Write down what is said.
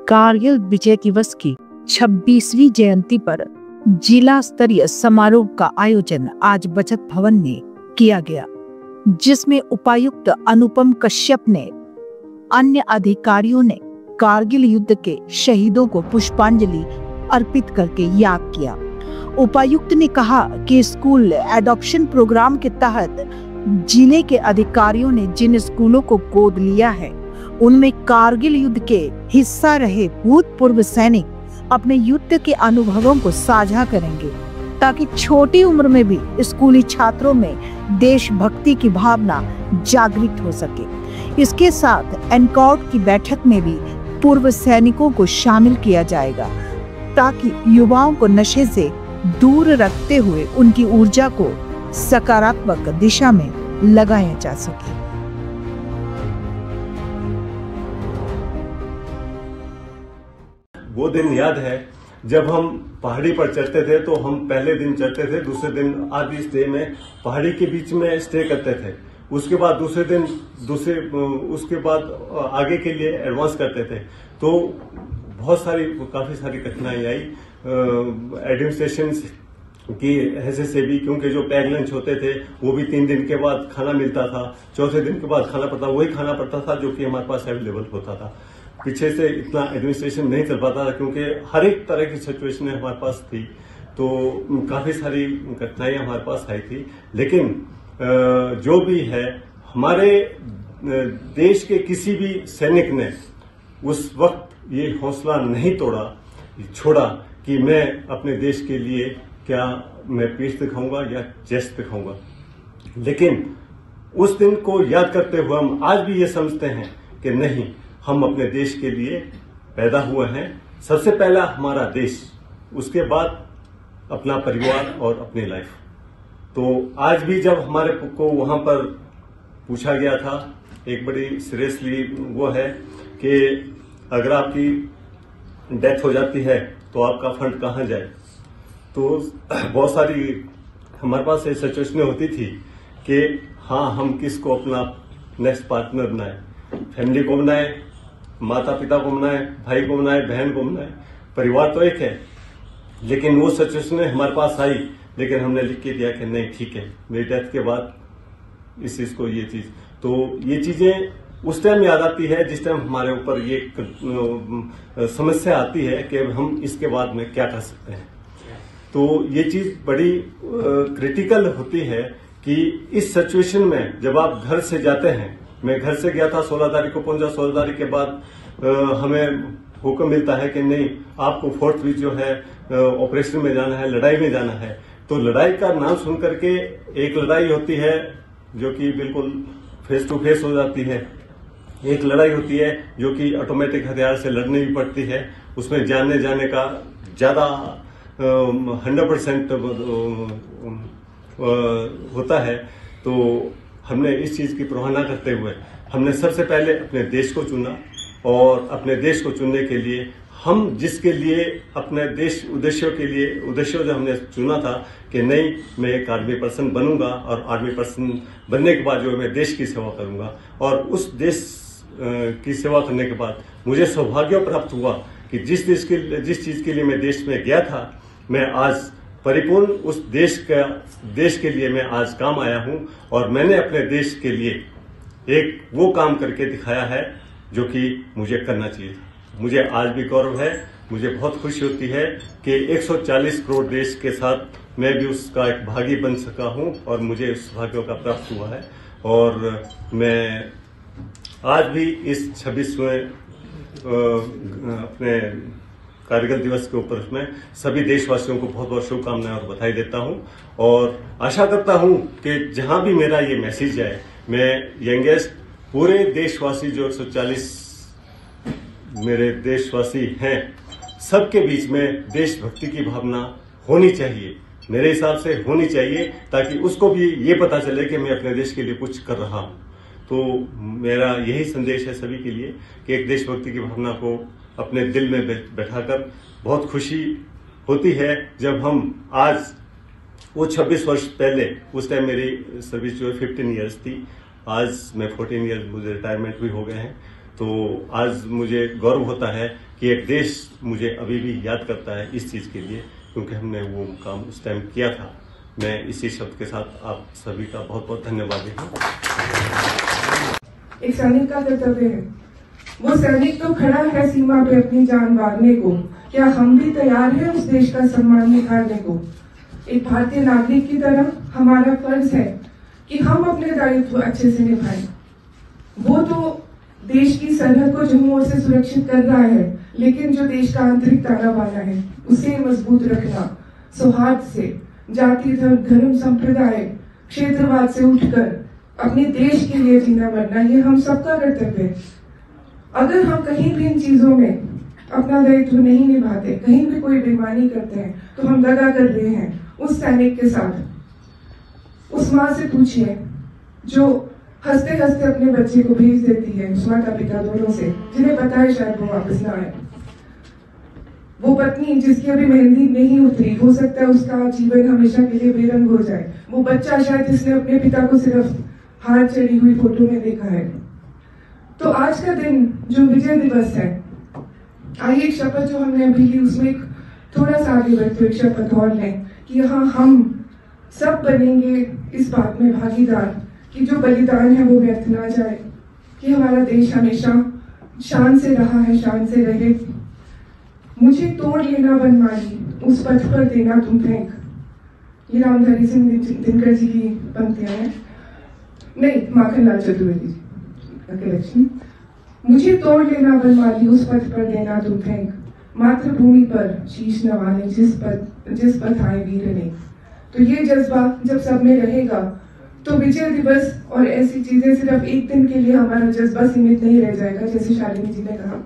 कारगिल विजय दिवस की 26वीं जयंती पर जिला स्तरीय समारोह का आयोजन आज बचत भवन में किया गया, जिसमें उपायुक्त अनुपम कश्यप ने अन्य अधिकारियों ने कारगिल युद्ध के शहीदों को पुष्पांजलि अर्पित करके याद किया। उपायुक्त ने कहा कि स्कूल एडॉप्शन प्रोग्राम के तहत जिले के अधिकारियों ने जिन स्कूलों को गोद लिया है, उनमें कारगिल युद्ध के हिस्सा रहे भूतपूर्व सैनिक अपने युद्ध के अनुभवों को साझा करेंगे, ताकि छोटी उम्र में भी स्कूली छात्रों में देशभक्ति की भावना जागृत हो सके। इसके साथ एनकॉर्ड की बैठक में भी पूर्व सैनिकों को शामिल किया जाएगा, ताकि युवाओं को नशे से दूर रखते हुए उनकी ऊर्जा को सकारात्मक दिशा में लगाया जा सके। वो दिन याद है जब हम पहाड़ी पर चढ़ते थे, तो हम पहले दिन चढ़ते थे, दूसरे दिन आधी स्टे में पहाड़ी के बीच में स्टे करते थे। उसके बाद दूसरे दिन उसके बाद आगे के लिए एडवांस करते थे। तो काफी सारी कठिनाई आई एडमिनिस्ट्रेशन की हैसियत से भी, क्योंकि जो पैक लंच होते थे वो भी 3 दिन के बाद खाना मिलता था, चौथे दिन के बाद खाना पड़ता, वही खाना पड़ता था जो कि हमारे पास अवेलेबल होता था। पीछे से इतना एडमिनिस्ट्रेशन नहीं चल पाता था, क्योंकि हर एक तरह की सिचुएशन हमारे पास थी। तो काफी सारी कठिनाइयां हमारे पास आई थी, लेकिन जो भी है, हमारे देश के किसी भी सैनिक ने उस वक्त ये हौसला नहीं छोड़ा कि मैं अपने देश के लिए क्या मैं पीठ दिखाऊंगा या चेस्ट दिखाऊंगा। लेकिन उस दिन को याद करते हुए हम आज भी ये समझते हैं कि नहीं, हम अपने देश के लिए पैदा हुए हैं। सबसे पहला हमारा देश, उसके बाद अपना परिवार और अपनी लाइफ। तो आज भी जब हमारे को वहां पर पूछा गया था, एक बड़ी सीरियसली वो है कि अगर आपकी डेथ हो जाती है तो आपका फंड कहां जाए। तो बहुत सारी हमारे पास ऐसी सिचुएशन होती थी कि हाँ, हम किसको अपना नेक्स्ट पार्टनर बनाए, फैमिली को बनाए, माता पिता को बनाए, भाई को बनाए, बहन को बनाए। परिवार तो एक है, लेकिन वो सिचुएशन हमारे पास आई, लेकिन हमने लिख के दिया कि नहीं, ठीक है, मेरी डेथ के बाद इस चीज को, ये चीज, तो ये चीजें उस टाइम याद आती है जिस टाइम हमारे ऊपर ये समस्या आती है कि हम इसके बाद में क्या कर सकते हैं। तो ये चीज बड़ी क्रिटिकल होती है कि इस सिचुएशन में जब आप घर से जाते हैं, मैं घर से गया था, 16 तारीख को पहुंचा। 16 तारीख के बाद हमें हुक्म मिलता है कि नहीं, आपको 4th वीक जो है ऑपरेशन में जाना है, लड़ाई में जाना है। तो लड़ाई का नाम सुन करके एक लड़ाई होती है जो कि बिल्कुल फेस टू फेस हो जाती है, एक लड़ाई होती है जो कि ऑटोमेटिक हथियार से लड़नी भी पड़ती है। उसमें जाने का ज्यादा 100% होता है। तो हमने इस चीज की परवाह न करते हुए हमने सबसे पहले अपने देश को चुना, और अपने देश को चुनने के लिए हम जिसके लिए अपने देश उद्देश्य जो हमने चुना था कि नहीं, मैं एक आर्मी पर्सन बनूंगा, और आर्मी पर्सन बनने के बाद जो मैं देश की सेवा करूंगा। और उस देश की सेवा करने के बाद मुझे सौभाग्य प्राप्त हुआ कि जिस चीज के लिए मैं देश में गया था, मैं आज परिपूर्ण उस देश के लिए मैं आज काम आया हूं। और मैंने अपने देश के लिए एक वो काम करके दिखाया है जो कि मुझे करना चाहिए। मुझे आज भी गौरव है, मुझे बहुत खुशी होती है कि 140 करोड़ देश के साथ मैं भी उसका एक भागी बन सका हूं, और मुझे उस भाग्य का प्राप्त हुआ है। और मैं आज भी इस 26वें अपने कारगिल दिवस के ऊपर में सभी देशवासियों को बहुत बहुत शुभकामनाएं और बधाई देता हूं, और आशा करता हूं कि जहां भी मेरा ये मैसेज जाए, मैं यंगेस्ट पूरे देशवासी जो 140 मेरे देशवासी हैं, सबके बीच में देशभक्ति की भावना होनी चाहिए, मेरे हिसाब से होनी चाहिए, ताकि उसको भी ये पता चले कि मैं अपने देश के लिए कुछ कर रहा हूं। तो मेरा यही संदेश है सभी के लिए कि एक देशभक्ति की भावना को अपने दिल में बैठाकर बहुत खुशी होती है जब हम आज वो 26 वर्ष पहले, उस टाइम मेरी सर्विस जो 15 ईयर्स थी, आज मैं 14 ईयर्स, मुझे रिटायरमेंट भी हो गए हैं। तो आज मुझे गौरव होता है कि एक देश मुझे अभी भी याद करता है इस चीज के लिए, क्योंकि हमने वो काम उस टाइम किया था। मैं इसी शब्द के साथ आप सभी का बहुत बहुत धन्यवाद देता हूँ। एक सैनिक का कर्तव्य है, वो सैनिक तो खड़ा है सीमा पे अपनी जान वारने को, क्या हम भी तैयार हैं उस देश का सम्मान निखारने को? एक भारतीय नागरिक की तरह हमारा फर्ज है कि हम अपने दायित्व अच्छे से निभाएं। वो तो देश की सरहद को जम्मू ओर से सुरक्षित कर रहा है, लेकिन जो देश का आंतरिक ताना बाना है उसे मजबूत रखना, सौहार्द से, जाति धर्म संप्रदाय क्षेत्रवाद से उठकर अपने देश के लिए जीना मरना, ये हम सबका कर्तव्य है। अगर हम कहीं भी इन चीजों में अपना दायित्व नहीं निभाते, कहीं भी कोई बेईमानी करते हैं, तो हम दगा कर रहे हैं उस सैनिक के साथ। उस माँ से पूछिए जो हंसते हंसते अपने बच्चे को भेज देती है, उस माता पिता दोनों से, जिन्हें पता है शायद वो वापस ना आए। वो पत्नी जिसकी अभी मेहंदी नहीं उतरी, हो सकता है उसका जीवन हमेशा के लिए बेरंग हो जाए। वो बच्चा शायद जिसने अपने पिता को सिर्फ हार चढ़ी हुई फोटो में देखा है। तो आज का दिन जो विजय दिवस है, आइए एक शपथ जो हमने अभी ली उसमें थोड़ा सा आगे बढ़ते एक शपथ और लें कि यहाँ हम सब बनेंगे इस बात में भागीदार कि जो बलिदान है वो व्यर्थ ना जाए, कि हमारा देश हमेशा शान से रहा है, शान से रहे। मुझे तोड़ लेना बनमाली, उस पथ पर देना तुम फेंक। ये रामधारी सिंह दिनकर जी की पंक्तियां हैं, नहीं माखनलाल चतुर्वेदी का कलेक्शन। मुझे तोड़ लेना बनमाली, उस पथ पर देना तुम फेंक, मातृभूमि पर शीश नवाने जिस पथ आए वीर ने। तो ये जज्बा जब सब में रहेगा तो विजय दिवस और ऐसी चीजें सिर्फ एक दिन के लिए हमारा जज्बा सीमित नहीं रह जाएगा, जैसे शालिनी जी ने कहा।